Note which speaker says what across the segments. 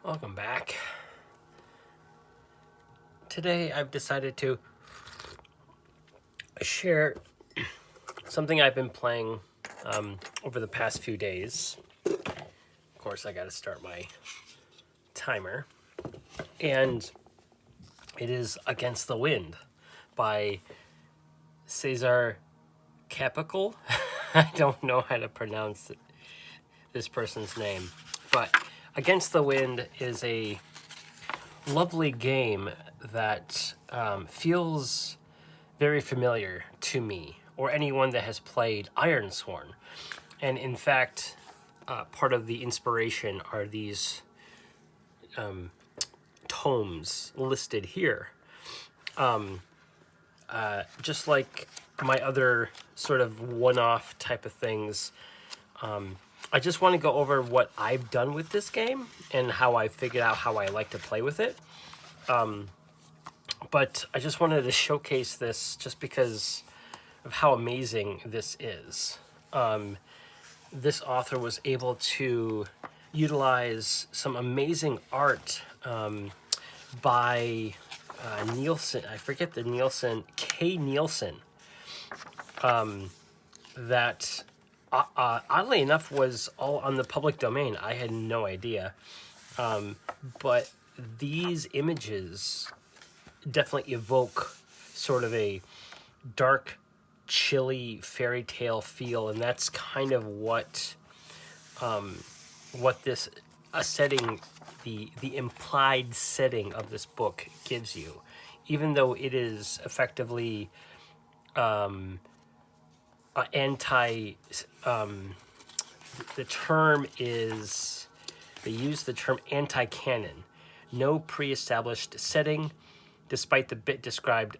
Speaker 1: Welcome back. Today I've decided to share something I've been playing over the past few days. Of course, I got to start my timer. And it is Against the Wind by Cezar Capacle. I don't know how to pronounce this person's name. But Against the Wind is a lovely game that feels very familiar to me or anyone that has played Ironsworn. And in fact, part of the inspiration are these tomes listed here. Just like my other sort of one-off type of things, I just want to go over what I've done with this game and how I figured out how I like to play with it. But I just wanted to showcase this just because of how amazing this is. This author was able to utilize some amazing art by Nielsen. I forget the Nielsen, K. Nielsen. That oddly enough was all on the public domain. I had no idea. But these images definitely evoke sort of a dark, chilly fairy tale feel, and that's kind of what this setting, the implied setting of this book gives you, even though it is effectively anti. The term is, they use the term anti-canon, no pre-established setting. Despite the bit described,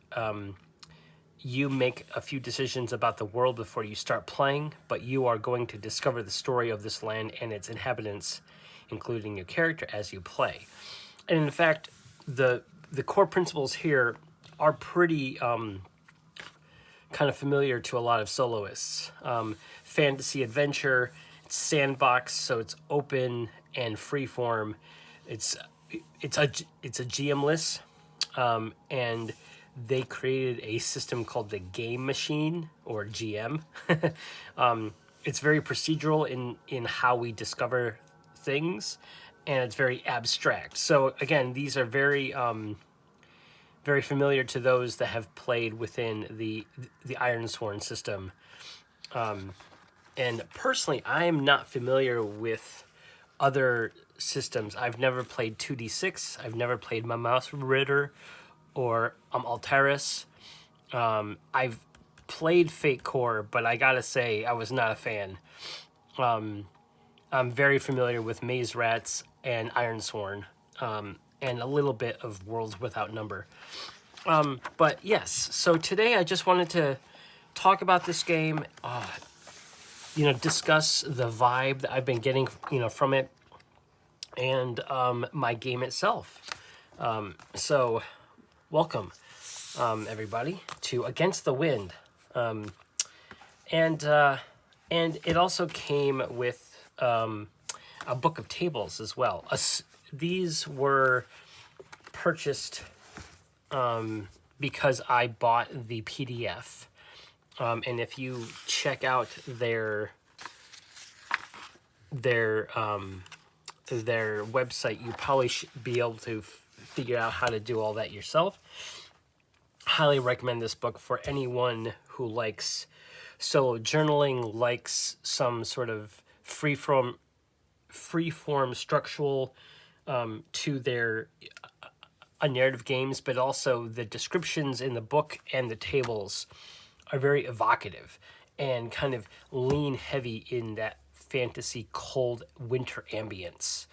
Speaker 1: you make a few decisions about the world before you start playing, but you are going to discover the story of this land and its inhabitants, including your character, as you play. And in fact, the core principles here are pretty kind of familiar to a lot of soloists. Fantasy adventure, it's sandbox, so it's open and freeform. It's a GM-less. And they created a system called the Game Machine, or GM. It's very procedural in how we discover things, and it's very abstract. So again, these are very very familiar to those that have played within the Ironsworn system. And personally, I am not familiar with other systems. I've never played 2D6. I've never played my Mouse Ritter or Altaris. I've played Fate Core, but I gotta say I was not a fan. I'm very familiar with Maze Rats and Ironsworn, and a little bit of Worlds Without Number. But yes, so today I just wanted to talk about this game, discuss the vibe that I've been getting, from it, and my game itself. So welcome, everybody, to Against the Wind. And it also came with a book of tables as well. These were purchased because I bought the PDF. And if you check out their website, you probably should be able to figure out how to do all that yourself. Highly recommend this book for anyone who likes solo journaling, likes some sort of freeform structural to their narrative games, but also the descriptions in the book and the tables are very evocative and kind of lean heavy in that fantasy cold winter ambience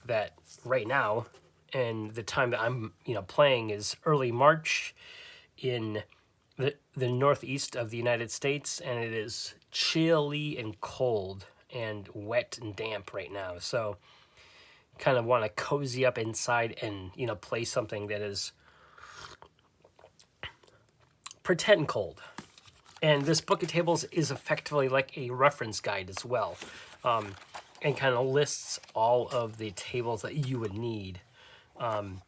Speaker 1: that right now, and the time that I'm playing is early March in the northeast of the United States, and it is chilly and cold and wet and damp right now. So kind of want to cozy up inside and play something that is pretend cold. And this book of tables is effectively like a reference guide as well. and kind of lists all of the tables that you would need. And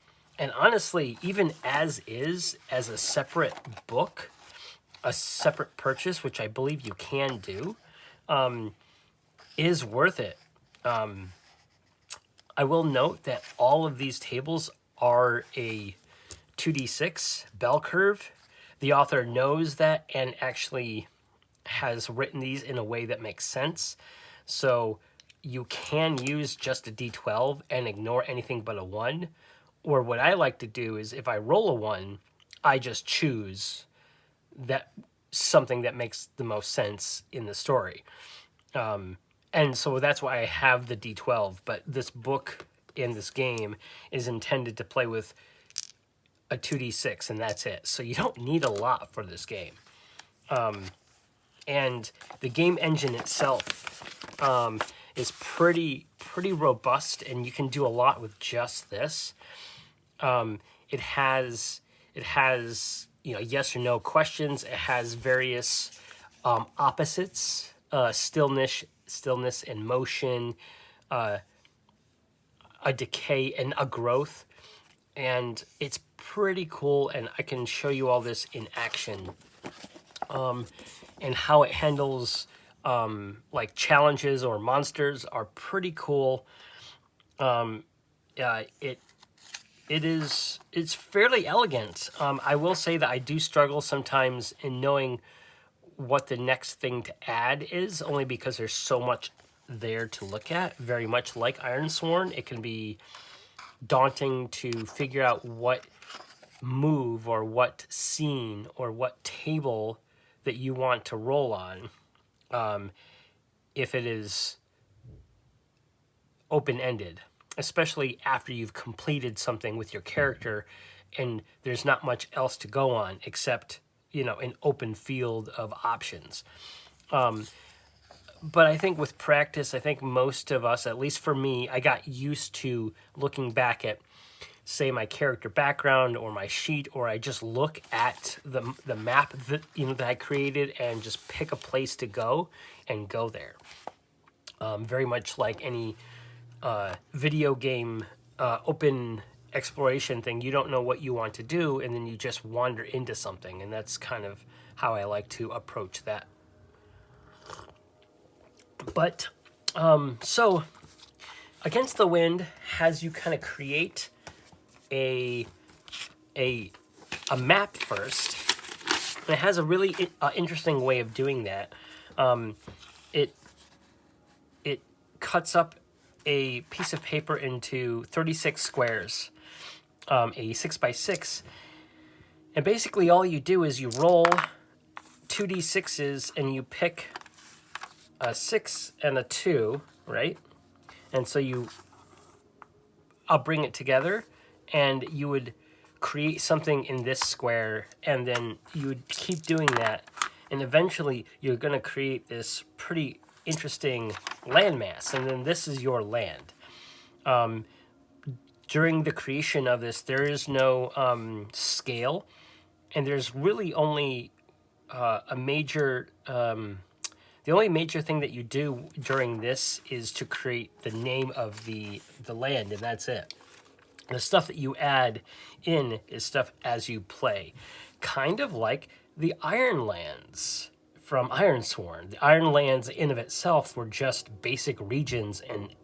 Speaker 1: honestly, even as a separate book, a separate purchase, which I believe you can do, is worth it. I will note that all of these tables are a 2d6 bell curve. The author knows that and actually has written these in a way that makes sense. So you can use just a d12 and ignore anything but a 1. Or what I like to do is if I roll a 1, I just choose that something that makes the most sense in the story. And so that's why I have the d12. But this book in this game is intended to play with a 2d6, and that's it. So you don't need a lot for this game. And the game engine itself is pretty robust, and you can do a lot with just this. It has yes or no questions. It has various opposites, stillness and motion, a decay and a growth, and it's pretty cool. And I can show you all this in action, and how it handles like challenges or monsters are pretty cool. It's fairly elegant. I will say that I do struggle sometimes in knowing what the next thing to add is, only because there's so much there to look at. Very much like Ironsworn, it can be daunting to figure out what move or what scene or what table that you want to roll on, if it is open-ended, especially after you've completed something with your character and there's not much else to go on except, an open field of options. But I think with practice, I think most of us, at least for me, I got used to looking back at, say, my character background or my sheet, or I just look at the map that that I created and just pick a place to go and go there. Very much like any video game open exploration thing. You don't know what you want to do, and then you just wander into something, and that's kind of how I like to approach that. But so Against the Wind has you kind of create a map first. And it has a really interesting way of doing that. It cuts up a piece of paper into 36 squares, a 6x6, and basically all you do is you roll 2d6s and you pick a 6 and a 2, right? And so I'll bring it together, and you would create something in this square, and then you would keep doing that, and eventually you're going to create this pretty interesting landmass, and then this is your land. During the creation of this, there is no scale, and there's really only a major... the only major thing that you do during this is to create the name of the land, and that's it. The stuff that you add in is stuff as you play. Kind of like the Ironlands from Ironsworn. The Ironlands in of itself were just basic regions and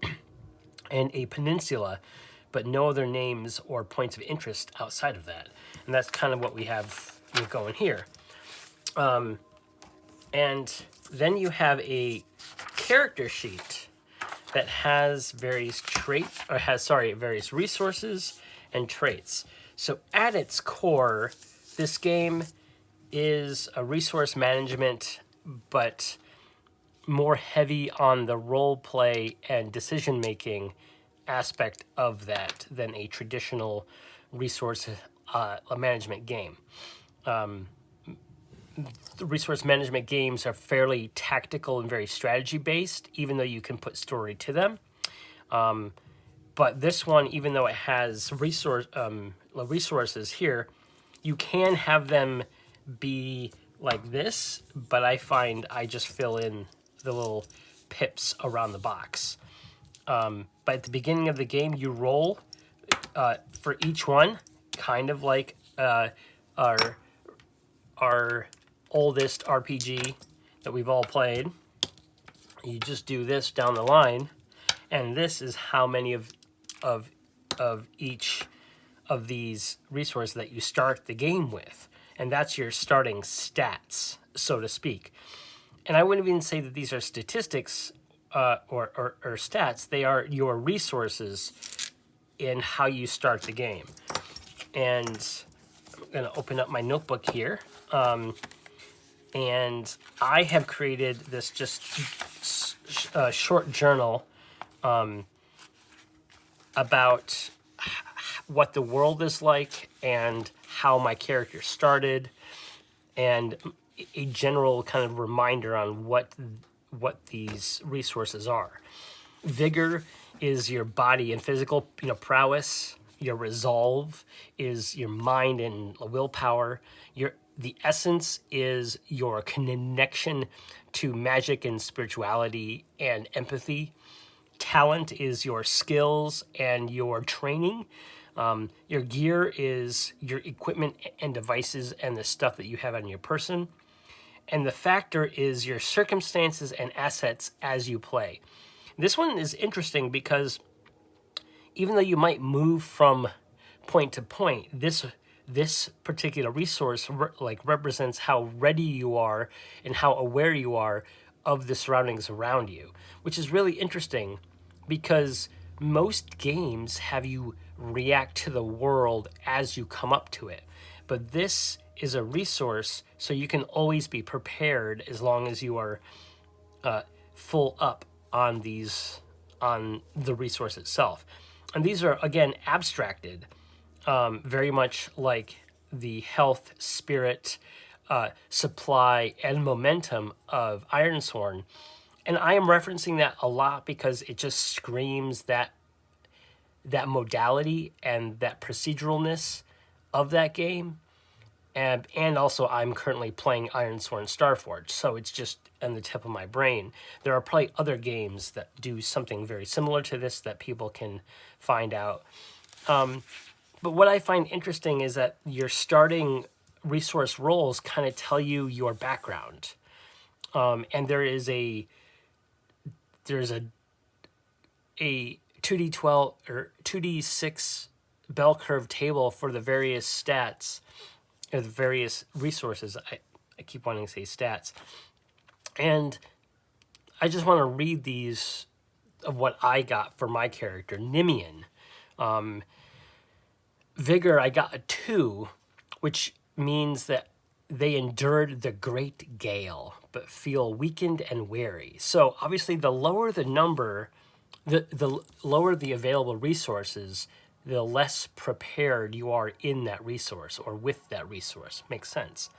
Speaker 1: a peninsula, but no other names or points of interest outside of that. And that's kind of what we have going here. And then you have a character sheet that has various various resources and traits. So at its core, this game is a resource management, but more heavy on the role play and decision making aspect of that than a traditional resource management game. The resource management games are fairly tactical and very strategy based, even though you can put story to them. But this one, even though it has resources here, you can have them be like this, but I find I just fill in the little pips around the box. But at the beginning of the game, you roll for each one, kind of like our our oldest RPG that we've all played. You just do this down the line, and this is how many of each of these resources that you start the game with, and that's your starting stats, so to speak. And I wouldn't even say that these are statistics or stats. They are your resources in how you start the game. And I'm going to open up my notebook here. And I have created this just short journal about what the world is like and how my character started, and a general kind of reminder on what these resources are. Vigor is your body and physical, prowess. Your resolve is your mind and willpower. The essence is your connection to magic and spirituality and empathy. Talent is your skills and your training. Your gear is your equipment and devices and the stuff that you have on your person. And the factor is your circumstances and assets as you play. This one is interesting because even though you might move from point to point, this particular resource represents how ready you are and how aware you are of the surroundings around you, which is really interesting because most games have you react to the world as you come up to it. But this is a resource, so you can always be prepared as long as you are full up on the resource itself. And these are, again, abstracted, very much like the health, spirit, supply, and momentum of Ironsworn. And I am referencing that a lot because it just screams that modality and that proceduralness of that game. And also, I'm currently playing Ironsworn Starforged, so it's just on the tip of my brain. There are probably other games that do something very similar to this that people can find out. But what I find interesting is that your starting resource roles kind of tell you your background. And there's a 2d12 or 2d6 bell curve table for the various stats, or the various resources. I keep wanting to say stats. And I just want to read these of what I got for my character. Nimian. Vigor, I got a 2, which means that they endured the great gale, but feel weakened and weary. So obviously the lower the number, the lower the available resources, the less prepared you are in that resource or with that resource. Makes sense.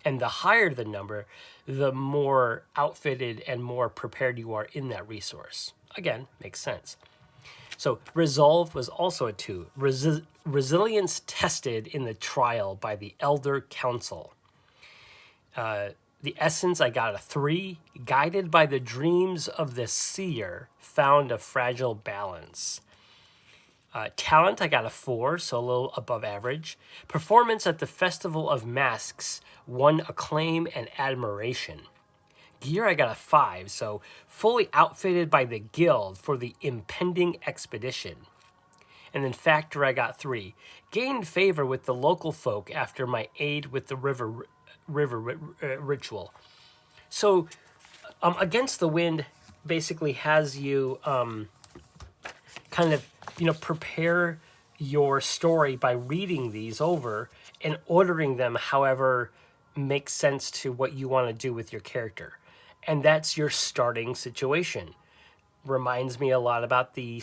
Speaker 1: And the higher the number, the more outfitted and more prepared you are in that resource. Again, makes sense. So resolve was also a 2. Resilience tested in the trial by the Elder Council. The essence, I got a 3. Guided by the dreams of the seer, found a fragile balance. Talent, I got a 4, so a little above average. Performance at the Festival of Masks won acclaim and admiration. Gear, I got a 5, so fully outfitted by the guild for the impending expedition. And then factor, I got 3. Gained favor with the local folk after my aid with the river ritual. So Against the Wind basically has you kind of, prepare your story by reading these over and ordering them however makes sense to what you want to do with your character. And that's your starting situation. Reminds me a lot about the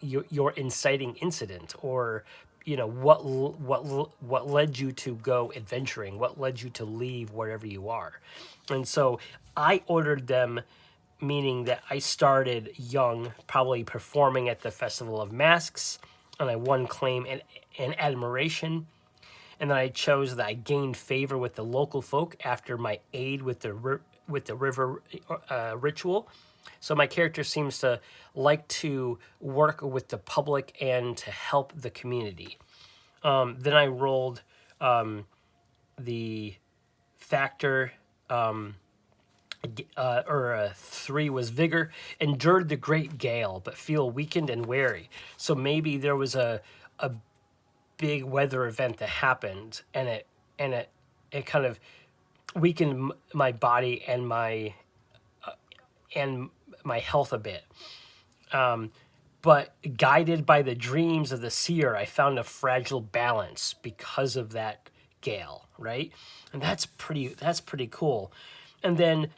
Speaker 1: your inciting incident, or what led you to go adventuring, what led you to leave wherever you are. And so I ordered them, meaning that I started young, probably performing at the Festival of Masks, and I won acclaim and admiration. And then I chose that I gained favor with the local folk after my aid with the with the river ritual. So my character seems to like to work with the public and to help the community. Then I rolled the factor, or a 3 was vigor, endured the great gale, but feel weakened and weary. So maybe there was a big weather event that happened, and it kind of weakened my body and my health a bit. But guided by the dreams of the seer, I found a fragile balance because of that gale, right? And that's pretty cool. And then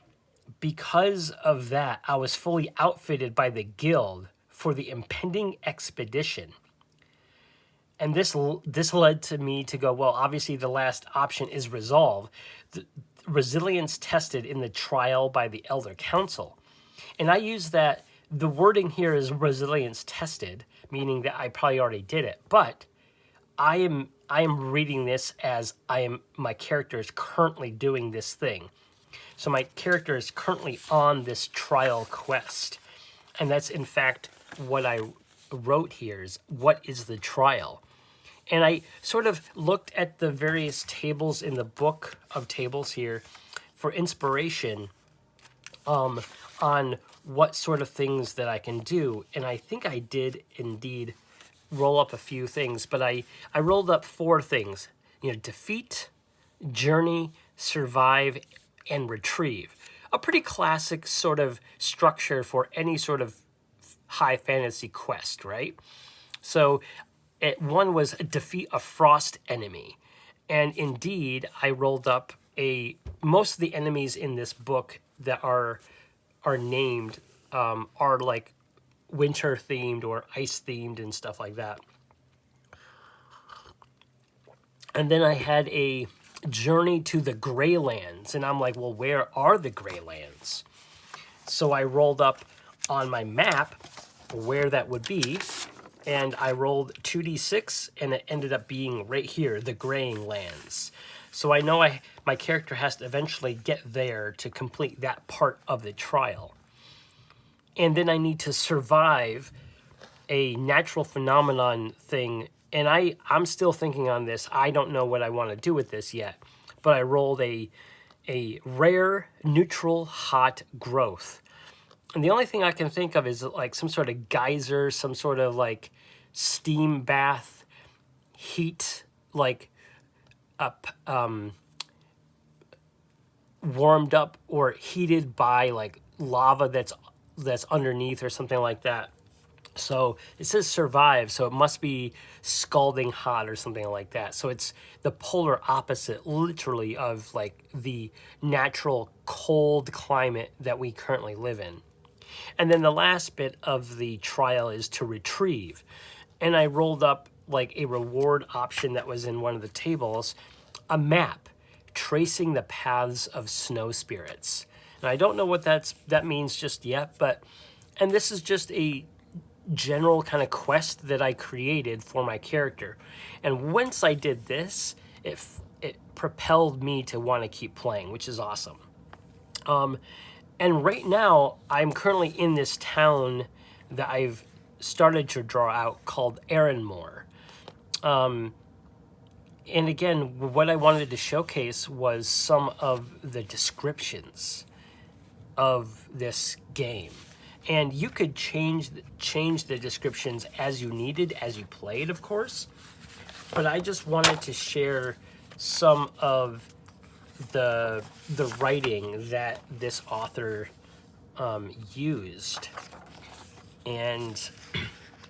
Speaker 1: because of that, I was fully outfitted by the guild for the impending expedition. And this led to me to go, well, obviously the last option is resolve. The resilience tested in the trial by the Elder Council. And I use that, the wording here is resilience tested, meaning that I probably already did it. But I am reading this as my character is currently doing this thing. So my character is currently on this trial quest. And that's in fact what I wrote here is, what is the trial? And I sort of looked at the various tables in the book of tables here for inspiration on what sort of things that I can do. And I think I did indeed roll up a few things, but I rolled up 4 things. Defeat, journey, survive, and retrieve. A pretty classic sort of structure for any sort of high fantasy quest, right? So one was defeat a frost enemy. And indeed, I rolled up most of the enemies in this book that are named are like winter themed or ice themed and stuff like that. And then I had a journey to the Greylands, and I'm like, well, where are the Greylands? So I rolled up on my map where that would be, and I rolled 2d6, and it ended up being right here, the Graying Lands. So I know my character has to eventually get there to complete that part of the trial. And then I need to survive a natural phenomenon thing, and I'm still thinking on this. I don't know what I want to do with this yet, but I rolled a rare neutral hot growth. And the only thing I can think of is like some sort of geyser, some sort of like steam bath, heat, like warmed up or heated by like lava that's underneath or something like that. So it says survive, so it must be scalding hot or something like that. So it's the polar opposite, literally, of like the natural cold climate that we currently live in. And then the last bit of the trial is to retrieve. And I rolled up like a reward option that was in one of the tables, a map tracing the paths of snow spirits. And I don't know what that means just yet, and this is just a general kind of quest that I created for my character. And once I did this, it propelled me to want to keep playing, which is awesome. And right now, I'm currently in this town that I've started to draw out called Erinmore. And again, what I wanted to showcase was some of the descriptions of this game. And you could change the descriptions as you needed, as you played, of course. But I just wanted to share some of the writing that this author used. And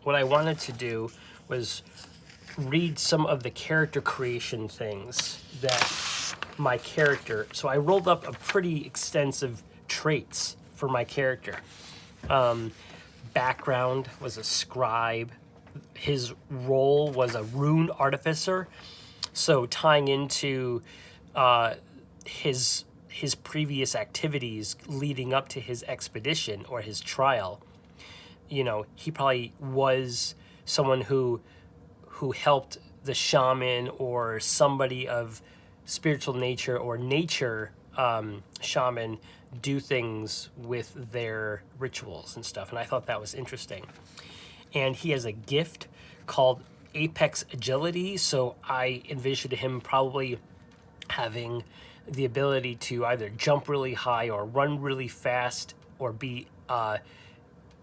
Speaker 1: what I wanted to do was read some of the character creation things that my character... So I rolled up a pretty extensive traits for my character. Background was a scribe. His role was a rune artificer. So tying into his previous activities leading up to his expedition or his trial, he probably was someone who helped the shaman or somebody of spiritual nature or nature shaman do things with their rituals and stuff. And I thought that was interesting. And he has a gift called Apex Agility. So I envisioned him probably having the ability to either jump really high or run really fast or be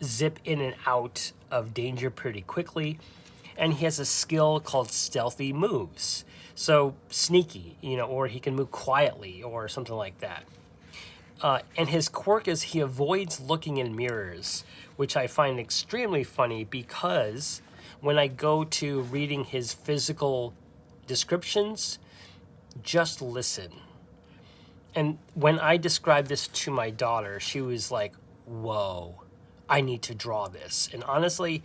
Speaker 1: zip in and out of danger pretty quickly. And he has a skill called Stealthy Moves. So sneaky, or he can move quietly or something like that. And his quirk is he avoids looking in mirrors, which I find extremely funny because when I go to reading his physical descriptions, just listen. And when I described this to my daughter, she was like, whoa, I need to draw this. And honestly,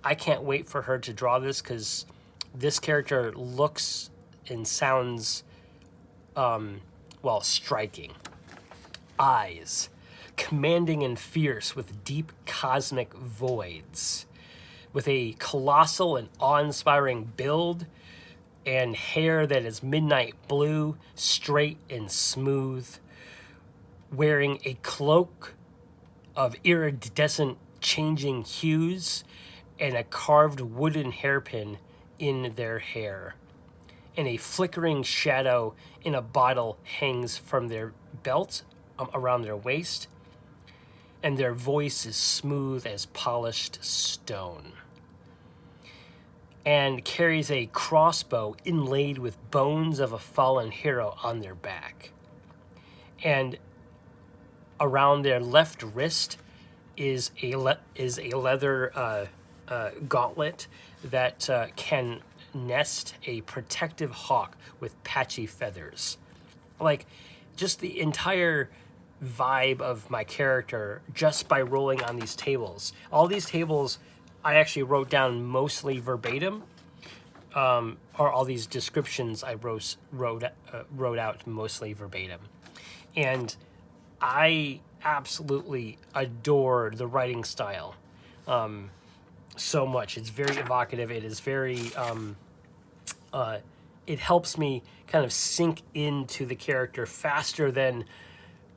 Speaker 1: I can't wait for her to draw this because this character looks and sounds, striking. Eyes, commanding and fierce with deep cosmic voids, with a colossal and awe-inspiring build and hair that is midnight blue, straight and smooth, wearing a cloak of iridescent changing hues and a carved wooden hairpin in their hair. And a flickering shadow in a bottle hangs from their belt around their waist, and their voice is smooth as polished stone, and carries a crossbow inlaid with bones of a fallen hero on their back. And around their left wrist is a leather gauntlet that can nest a protective hawk with patchy feathers. Like, just the entire vibe of my character just by rolling on these tables. All these tables I actually wrote down mostly verbatim, or all these descriptions I wrote out mostly verbatim. And I absolutely adore the writing style so much. It's very evocative. It is very... it helps me kind of sink into the character faster than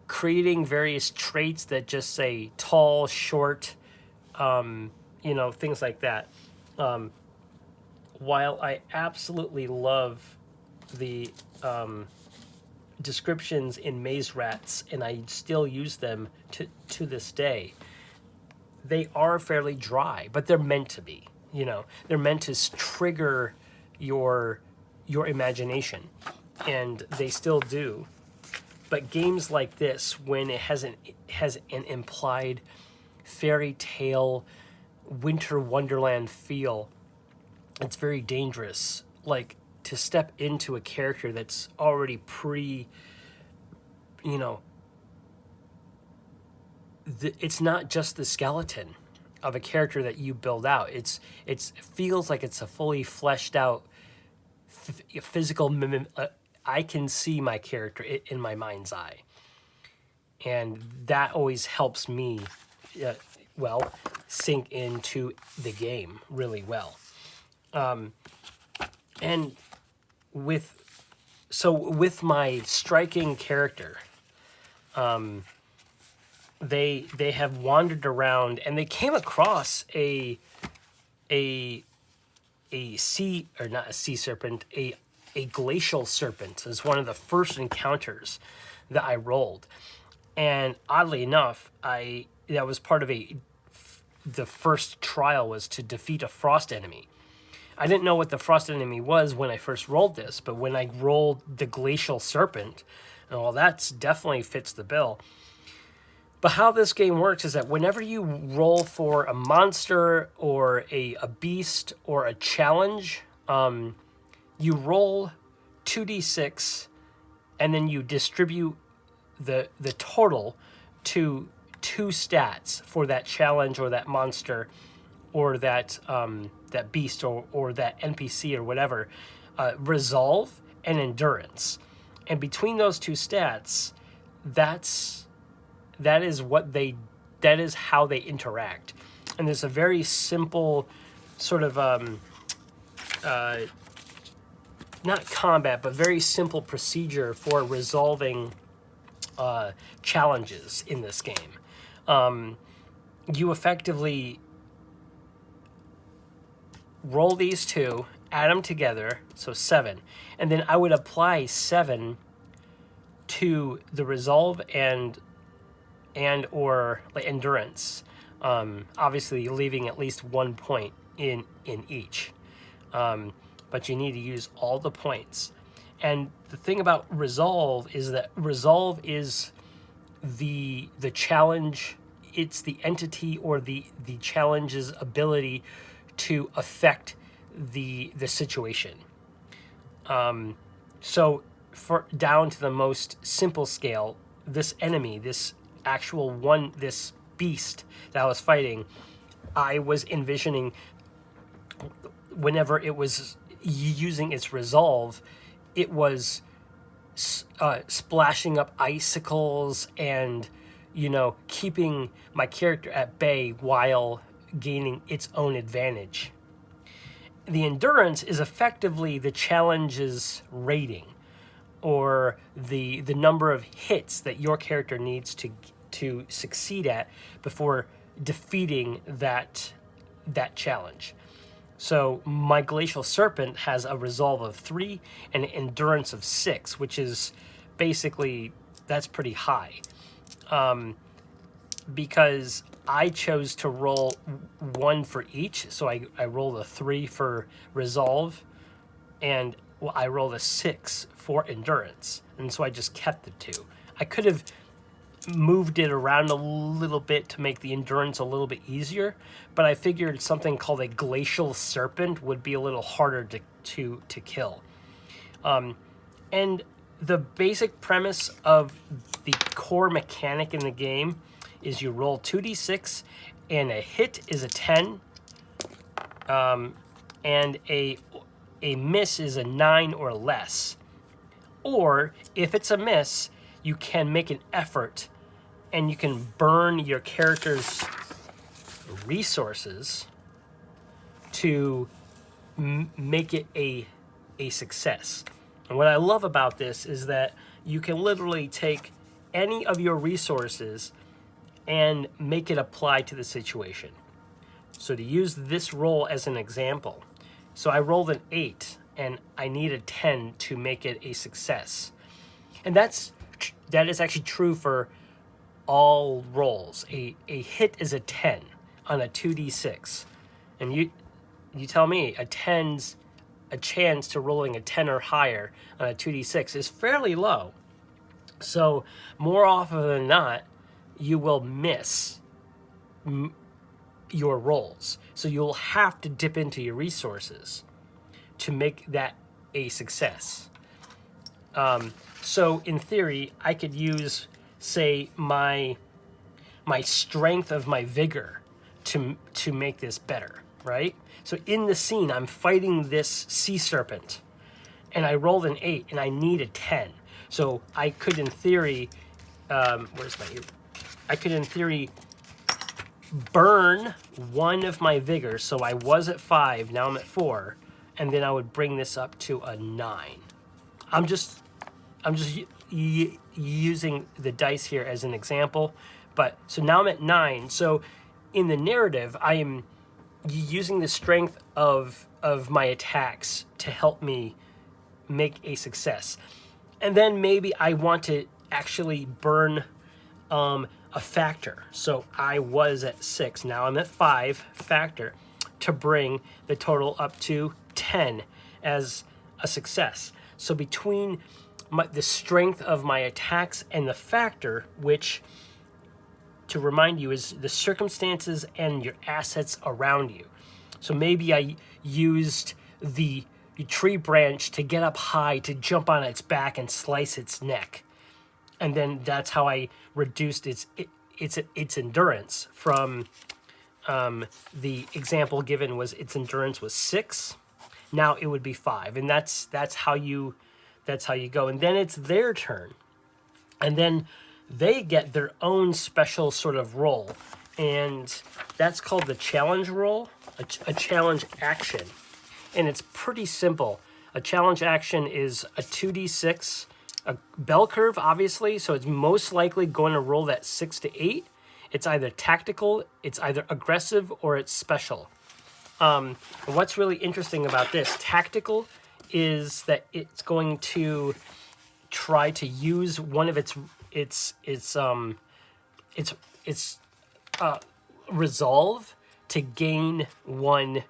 Speaker 1: creating various traits that just say tall, short, things like that. While I absolutely love the descriptions in Maze Rats, and I still use them to this day, they are fairly dry, but they're meant to be. They're meant to trigger your imagination, and they still do. But games like this, when it has an implied fairy tale, winter wonderland feel, it's very dangerous. Like, to step into a character that's already it's not just the skeleton of a character that you build out. It feels like it's a fully fleshed out physical I can see my character in my mind's eye, and that always helps me sink into the game really well. And with my striking character, they have wandered around and they came across a sea, or not a sea serpent, a glacial serpent is one of the first encounters that I rolled. And oddly enough, that was part of the first trial was to defeat a frost enemy. I didn't know what the frost enemy was when I first rolled this, but when I rolled the glacial serpent, well, that's definitely fits the bill. But how this game works is that whenever you roll for a monster or a beast or a challenge, you roll 2d6 and then you distribute the total to 2 stats for that challenge or that monster or that beast or that NPC or whatever, resolve and endurance. And between those 2 stats, that is how they interact. And there's a very simple sort of not combat, but very simple procedure for resolving challenges in this game. You effectively roll these two, add them together, so 7, and then I would apply 7 to the resolve and or like endurance. Obviously, leaving at least 1 point in each, but you need to use all the points. And the thing about resolve is that resolve is the challenge. It's the entity or the challenge's ability to affect the situation. So for down to the most simple scale, this enemy, this actual one, this beast that I was fighting, I was envisioning whenever it was using its resolve, it was splashing up icicles and, keeping my character at bay while gaining its own advantage. The endurance is effectively the challenge's rating, or the number of hits that your character needs to succeed at before defeating that challenge. So my Glacial Serpent has a resolve of 3 and an endurance of 6, which is basically, that's pretty high. Because I chose to roll 1 for each, so I rolled a 3 for resolve, and I rolled a 6 for endurance, and so I just kept the 2. I could have moved it around a little bit to make the endurance a little bit easier, but I figured something called a Glacial Serpent would be a little harder to kill. And the basic premise of the core mechanic in the game is you roll 2d6, and a hit is a 10, and a miss is a 9 or less. Or if it's a miss, you can make an effort, and you can burn your character's resources to make it a success. And what I love about this is that you can literally take any of your resources and make it apply to the situation. So to use this roll as an example, so I rolled an 8 and I need a 10 to make it a success. And that is actually true for all rolls. A hit is a 10 on a 2d6. And you tell me, a chance to rolling a 10 or higher on a 2d6 is fairly low. So more often than not, you will miss your rolls. So you'll have to dip into your resources to make that a success. So in theory, I could use, say, my strength of my vigor to make this better, right? So in the scene, I'm fighting this sea serpent, and I rolled an 8, and I need a 10. So I could, in theory, I could, in theory, burn 1 of my vigor. So I was at 5, now I'm at 4, and then I would bring this up to a 9. I'm just using the dice here as an example, but so now I'm at 9. So in the narrative, I am using the strength of my attacks to help me make a success. And then maybe I want to actually burn a factor. So I was at 6, now I'm at 5 factor to bring the total up to 10 as a success. So between the strength of my attacks and the factor, which, to remind you, is the circumstances and your assets around you. So maybe I used the tree branch to get up high to jump on its back and slice its neck. And then that's how I reduced its endurance from the example given was its endurance was 6. Now it would be 5. And that's how you go. And then it's their turn. And then they get their own special sort of roll. And that's called the challenge roll, a challenge action. And it's pretty simple. A challenge action is a 2d6 a bell curve, obviously, so it's most likely going to roll that 6 to 8. It's either tactical, it's either aggressive, or it's special. What's really interesting about this tactical is that it's going to try to use one of its resolve to gain one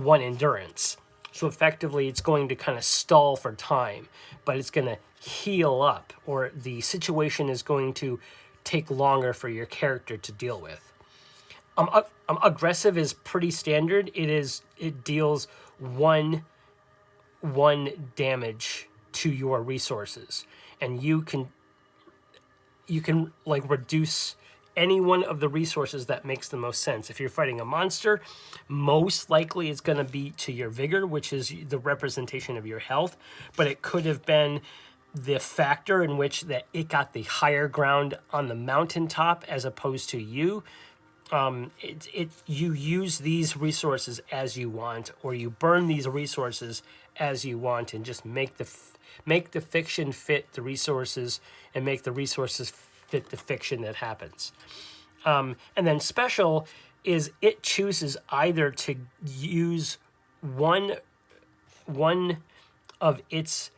Speaker 1: endurance. So effectively, it's going to kind of stall for time, but it's going to heal up, or the situation is going to take longer for your character to deal with. Aggressive is pretty standard. It deals one damage to your resources, and you can like reduce any one of the resources that makes the most sense. If you're fighting a monster, most likely it's going to be to your vigor, which is the representation of your health, but it could have been the factor in which that it got the higher ground on the mountaintop as opposed to you. You use these resources as you want, or you burn these resources as you want, and just make the fiction fit the resources, and make the resources fit the fiction that happens. And then special is it chooses either to use one of its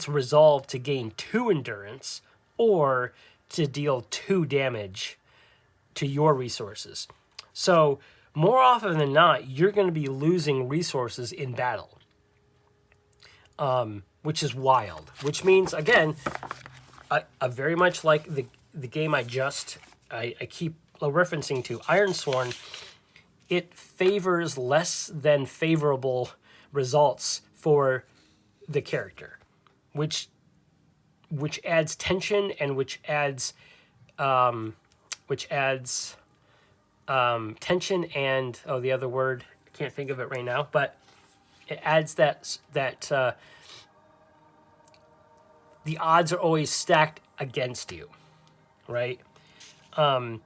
Speaker 1: resolve to gain 2 endurance, or to deal 2 damage to your resources. So more often than not, you're going to be losing resources in battle, which is wild. Which means, again, I very much like the game I keep referencing to, Ironsworn. It favors less than favorable results for the character, which adds tension, and which adds tension and the other word, I can't think of it right now, but it adds that the odds are always stacked against you, right? And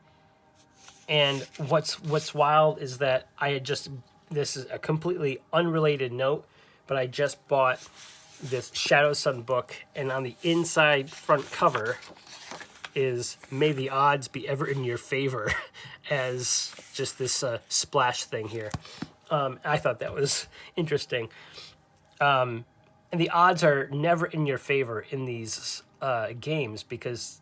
Speaker 1: what's wild is that this is a completely unrelated note, but I just bought this Shadow Sun book, and on the inside front cover is "May the odds be ever in your favor," as just this splash thing here. I thought that was interesting. And the odds are never in your favor in these games, because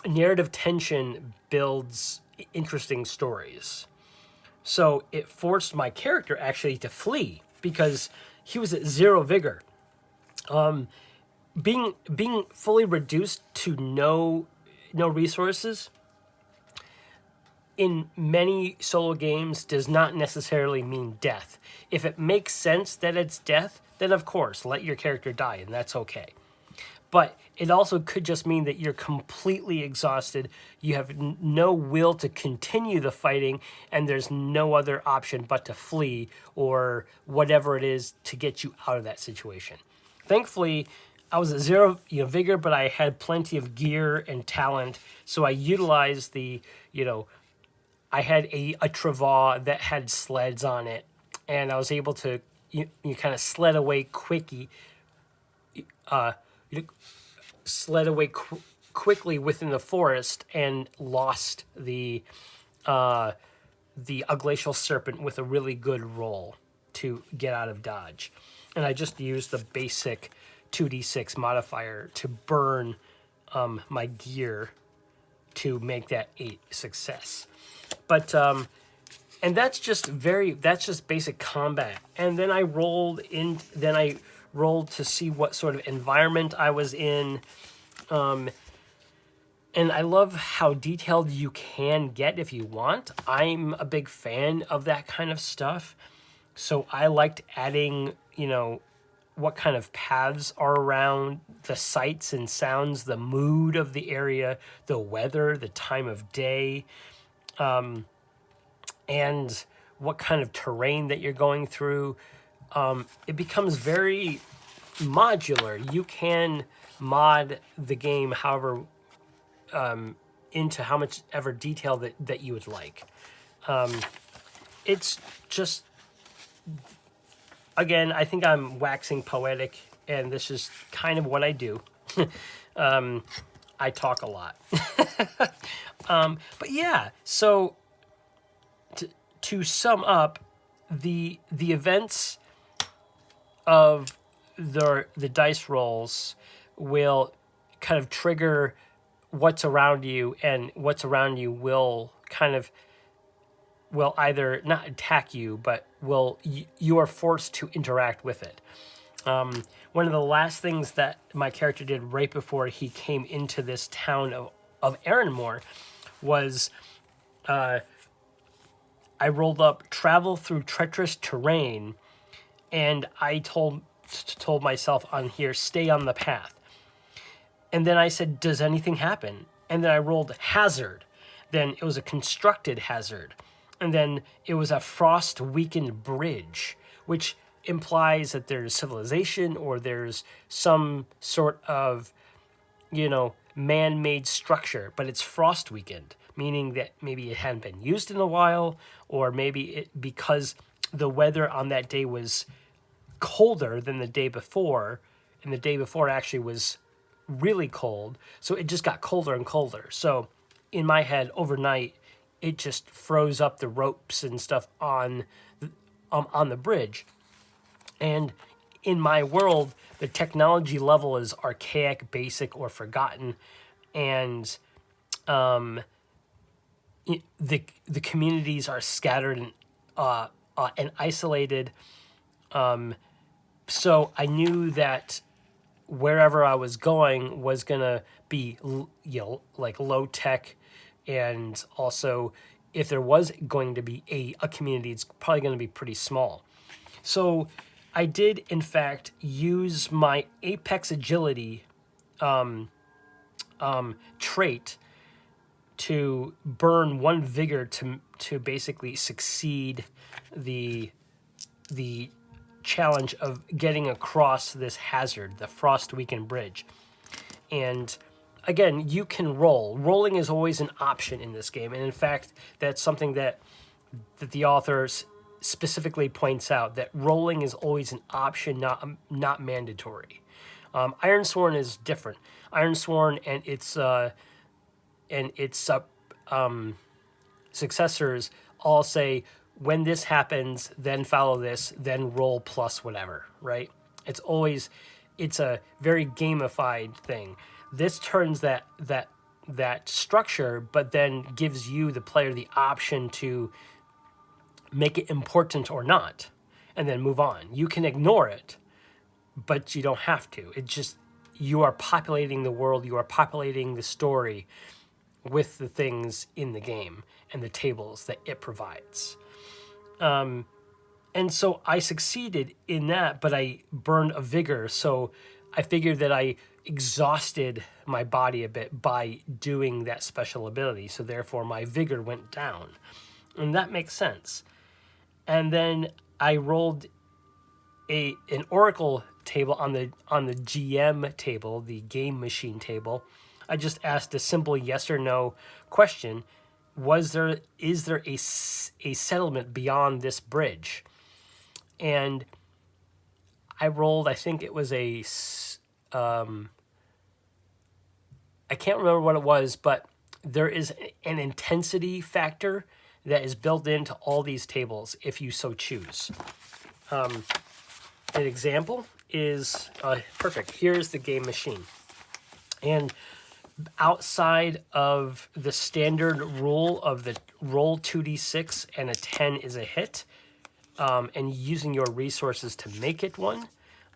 Speaker 1: narrative tension builds interesting stories. So it forced my character actually to flee, because he was at 0 vigor. Being fully reduced to no resources in many solo games does not necessarily mean death. If it makes sense that it's death, then of course, let your character die, and that's okay. But it also could just mean that you're completely exhausted, you have no will to continue the fighting, and there's no other option but to flee, or whatever it is to get you out of that situation. Thankfully, I was at 0 vigor, but I had plenty of gear and talent, so I utilized I had a Travaux that had sleds on it, and I was able to kind of sled away quickly within the forest, and lost the glacial serpent with a really good roll to get out of dodge. And I just used the basic 2d6 modifier to burn my gear to make that 8 success. But and that's just basic combat. And then I rolled to see what sort of environment I was in. And I love how detailed you can get if you want. I'm a big fan of that kind of stuff. So I liked adding, what kind of paths are around, the sights and sounds, the mood of the area, the weather, the time of day, and what kind of terrain that you're going through. It becomes very modular. You can mod the game however into how much ever detail that you would like. It's just again, I think I'm waxing poetic, and this is kind of what I do. I talk a lot. But yeah, so to sum up, the events of the dice rolls will kind of trigger what's around you, and what's around you will either not attack you, but you are forced to interact with it. One of the last things that my character did right before he came into this town of Aaronmore was I rolled up travel through treacherous terrain, and I told myself on here, stay on the path. And then I said, does anything happen? And then I rolled hazard. Then it was a constructed hazard. And then it was a frost-weakened bridge, which implies that there's civilization or there's some sort of, man-made structure, but it's frost-weakened, meaning that maybe it hadn't been used in a while, or maybe because the weather on that day was colder than the day before, and the day before actually was really cold, so it just got colder and colder. So in my head, overnight, it just froze up the ropes and stuff on the bridge. And in my world, the technology level is archaic, basic, or forgotten, and the communities are scattered and isolated. So I knew that wherever I was going was gonna be, like low tech, and also if there was going to be a community, it's probably going to be pretty small. So I did, in fact, use my Apex Agility trait to burn 1 vigor to basically succeed the challenge of getting across this hazard, the frost-weakened bridge. And again, you can roll. Rolling is always an option in this game, and in fact, that's something that the author specifically points out, that rolling is always an option, not mandatory. Ironsworn is different. Ironsworn and its successors all say, when this happens, then follow this, then roll plus whatever, right? It's a very gamified thing. This turns that structure, but then gives you, the player, the option to make it important or not, and then move on. You can ignore it, but you don't have to. It just, you are populating the world, you are populating the story with the things in the game and the tables that it provides. And so I succeeded in that, but I burned a vigor, so I figured that I exhausted my body a bit by doing that special ability, so therefore my vigor went down. And that makes sense. And then I rolled an oracle table on the GM table, the game machine table. I just asked a simple yes or no question. Is there a settlement beyond this bridge? And I rolled, I think it was I can't remember what it was, but there is an intensity factor that is built into all these tables if you so choose. An example is, perfect, here's the game machine. And outside of the standard rule of the roll 2d6 and a 10 is a hit, and using your resources to make it one,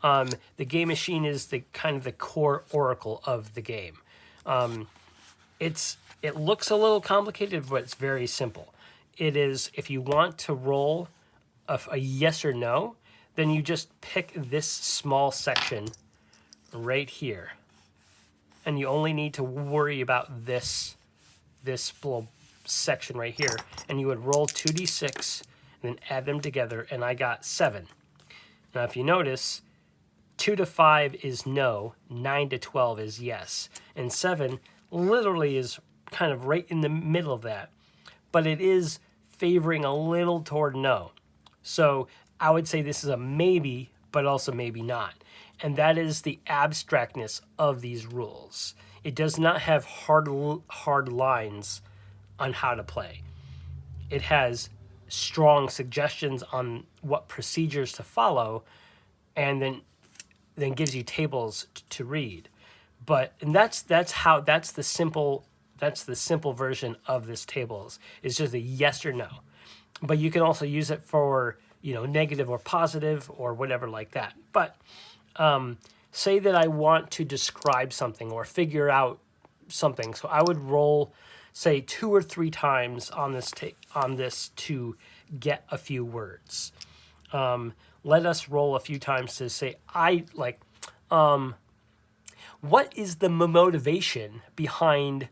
Speaker 1: the game machine is the kind of the core oracle of the game. It looks a little complicated, but it's very simple. It is, if you want to roll a yes or no, then you just pick this small section right here. And you only need to worry about this little section right here. And you would roll 2d6 and then add them together, and I got 7. Now, if you notice, 2 to 5 is no, 9 to 12 is yes, and 7 literally is kind of right in the middle of that, but it is favoring a little toward no. So I would say this is a maybe, but also maybe not. And that is the abstractness of these rules. It does not have hard lines on how to play. It has strong suggestions on what procedures to follow, and then gives you tables to read. And that's the simple version of this tables. It's just a yes or no. But you can also use it for, negative or positive or whatever like that. But say that I want to describe something or figure out something. So I would roll, say, 2 or 3 times on this to get a few words. Let us roll a few times to say, what is the motivation behind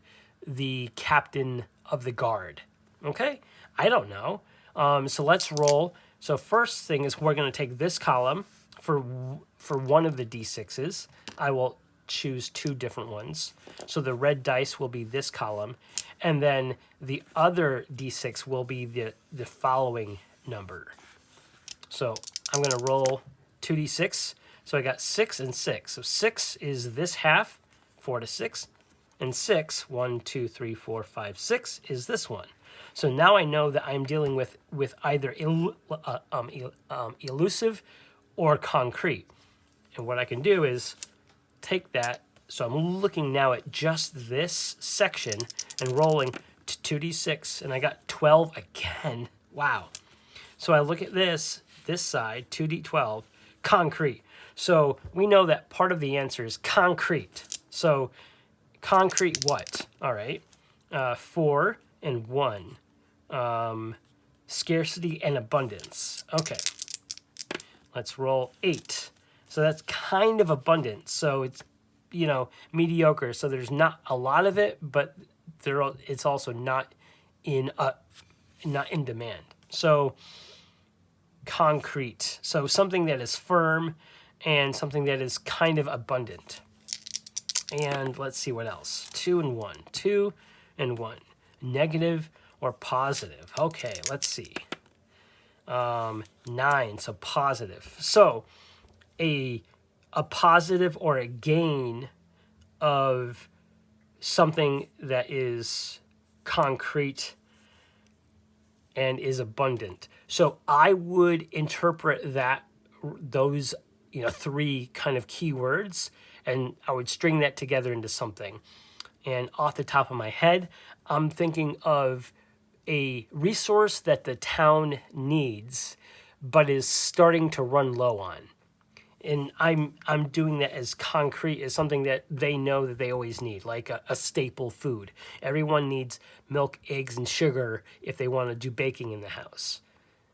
Speaker 1: the captain of the guard? Okay, I don't know. So let's roll. So first thing is we're going to take this column for one of the d6s. I will choose 2 different ones. So the red dice will be this column, and then the other d6 will be the following number. So I'm going to roll 2d6. So I got 6 and 6. So 6 is this half, 4 to 6. And 6, 1, 2, 3, 4, 5, 6 is this one. So now I know that I'm dealing with either elusive or concrete. And what I can do is take that. So I'm looking now at just this section and rolling 2d6. And I got 12 again. Wow. So I look at this side, 2d12, concrete. So we know that part of the answer is concrete. So concrete what? All right. 4 and 1. Scarcity and abundance. Okay. Let's roll 8. So that's kind of abundant. So it's, mediocre. So there's not a lot of it, but it's also not in demand. So concrete. So something that is firm and something that is kind of abundant. And let's see what else. 2 and 1. 2 and 1. Negative or positive. Okay, let's see. 9, so positive. So a positive or a gain of something that is concrete and is abundant. So I would interpret those 3 kind of keywords, and I would string that together into something. And off the top of my head, I'm thinking of a resource that the town needs, but is starting to run low on. And I'm doing that as concrete, as something that they know that they always need, like a staple food. Everyone needs milk, eggs, and sugar if they want to do baking in the house.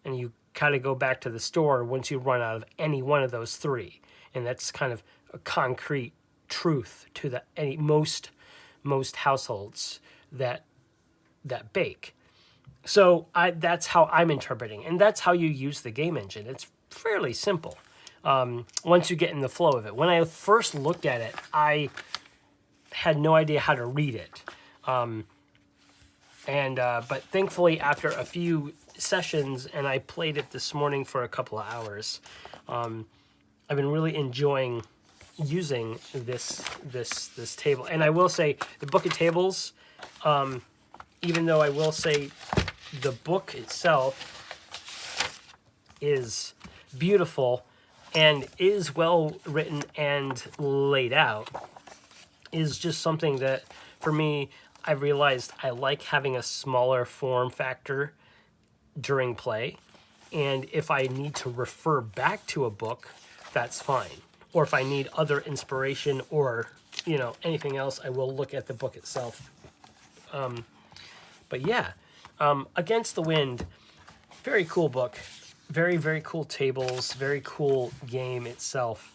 Speaker 1: And you kind of go back to the store once you run out of any one of those 3. And that's kind of a concrete truth to most households that bake. So that's how I'm interpreting, and that's how you use the game engine. It's fairly simple once you get in the flow of it. When I first looked at it, I had no idea how to read it, but thankfully after a few sessions, and I played it this morning for a couple of hours, I've been really enjoying using this table. And I will say the book of tables, even though I will say the book itself is beautiful and is well written and laid out, is just something that for me, I've realized I like having a smaller form factor during play. And if I need to refer back to a book, that's fine. Or if I need other inspiration or, anything else, I will look at the book itself. But yeah, Against the Wind, very cool book. Very, very cool tables, very cool game itself.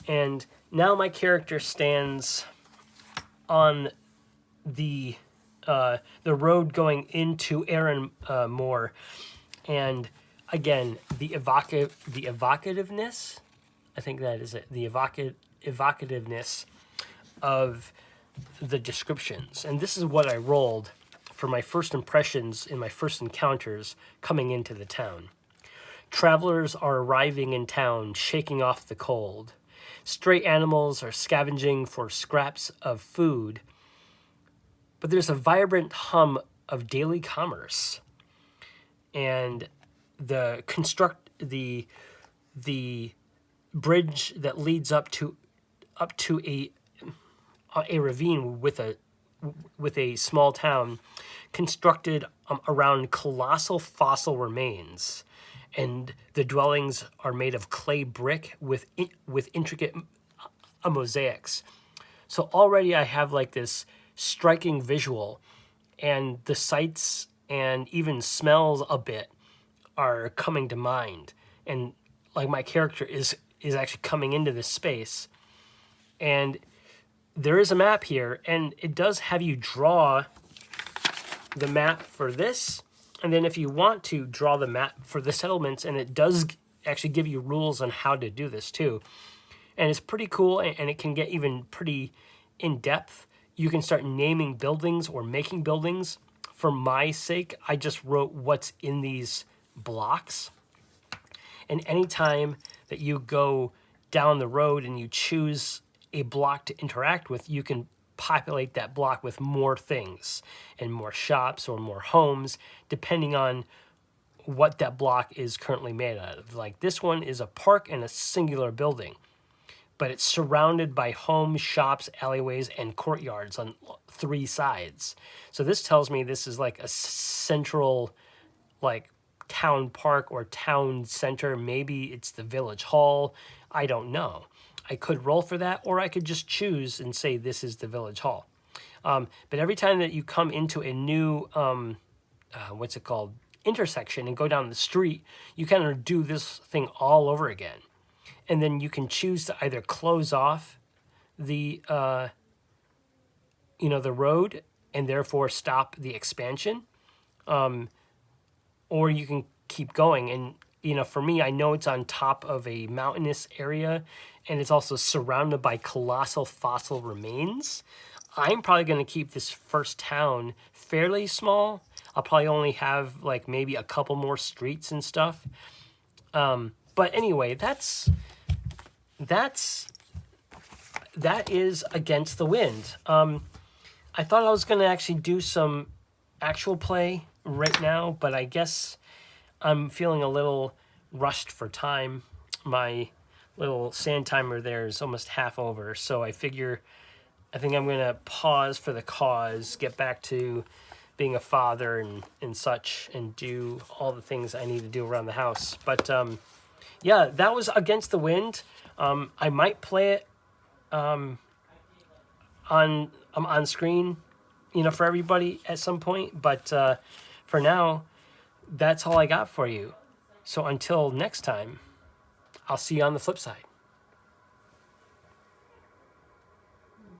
Speaker 1: And now my character stands on the road going into Aaron Moore. And again, the evocativeness, I think that is it, the evocativeness of the descriptions. And this is what I rolled for my first impressions in my first encounters coming into the town. Travelers are arriving in town, shaking off the cold. Stray animals are scavenging for scraps of food. But there's a vibrant hum of daily commerce. And the bridge that leads up to a ravine with a small town constructed around colossal fossil remains, and the dwellings are made of clay brick with intricate mosaics. So already I have like this striking visual, and the sights and even smells a bit are coming to mind, and like my character is actually coming into this space. And there is a map here, and it does have you draw the map for this, and then if you want to draw the map for the settlements, and it does actually give you rules on how to do this too. And it's pretty cool, and it can get even pretty in depth. You can start naming buildings or making buildings. For my sake, I just wrote what's in these blocks. And anytime that you go down the road and you choose a block to interact with, you can populate that block with more things and more shops or more homes, depending on what that block is currently made out of. Like this one is a park and a singular building, but it's surrounded by homes, shops, alleyways, and courtyards on 3 sides. So this tells me this is like a central, like, town park or town center. Maybe it's the village hall. I don't know. I could roll for that, or I could just choose and say this is the village hall. But every time that you come into a new, intersection and go down the street, you kind of do this thing all over again. And then you can choose to either close off the, the road and therefore stop the expansion, or you can keep going. And, for me, I know it's on top of a mountainous area, and it's also surrounded by colossal fossil remains. I'm probably going to keep this first town fairly small. I'll probably only have, like, maybe a couple more streets and stuff. But anyway, that is Against the Wind. I thought I was going to actually do some actual play right now, but I guess I'm feeling a little rushed for time. My little sand timer there is almost half over, so I think I'm going to pause for the cause, get back to being a father and such, and do all the things I need to do around the house. But yeah, that was Against the Wind. I might play it on screen, for everybody at some point. But for now, that's all I got for you. So until next time, I'll see you on the flip side.